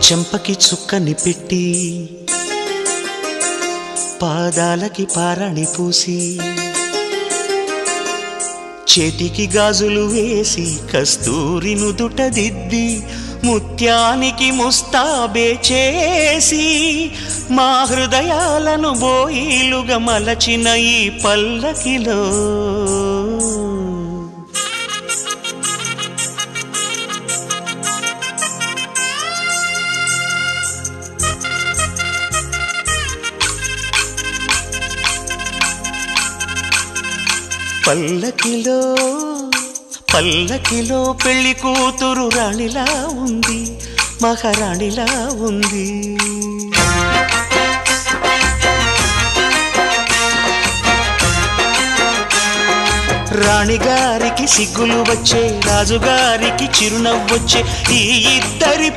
చెంపకి చుక్కని పెట్టి పాదాలకి పారాణి పూసి చేతికి గాజులు వేసి కస్తూరి నుదుట దిద్ది ముత్యానికి ముస్తాబే చేసి మా హృదయాలను బోయిలుగా మలచిన ఈ పల్లకిలో పల్లకిలో పల్లకిలో పెళ్లి కూతురు రాణిలా ఉంది, మహారాణిలా ఉంది. రాణిగారికి సిగ్గులు వచ్చే, రాజుగారికి చిరునవ్వొచ్చే ఈ ఇద్దరి